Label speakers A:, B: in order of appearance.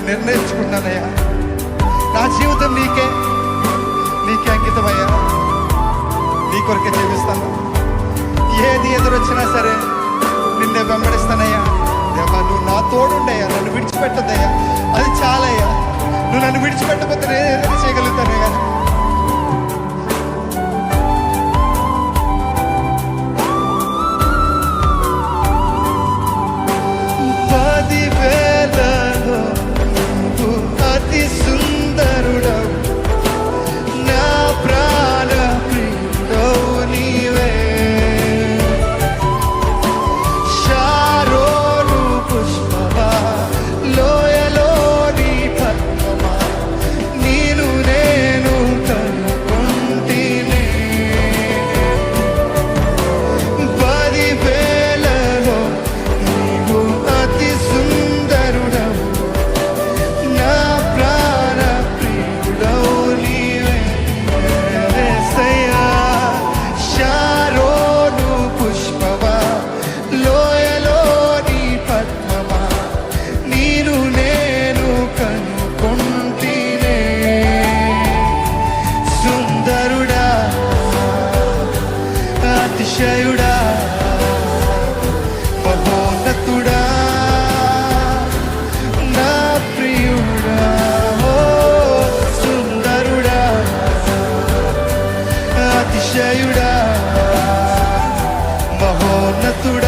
A: నేను నిర్ణయించుకున్నానయ్యా, నా జీవితం నీకే అంకితమయ్యా. నీ కొరకే జీవిస్తాను. ఏది ఎదురొచ్చినా సరే నిన్నే వెంబడిస్తానయ్యా. దేవా, నువ్వు నా తోడుండయ్యా, నన్ను విడిచిపెట్టద్దయ్యా, అది చాలయ్యా. నువ్వు నన్ను విడిచిపెట్టకపోతే నేను ఏదైనా చేయగలుగుతానయ్యా. అతిశయుడా, మహోన్నతుడా, నా ప్రియుడా, ఓ సుందరుడా, అతిశయుడా, మహోన్నతుడా.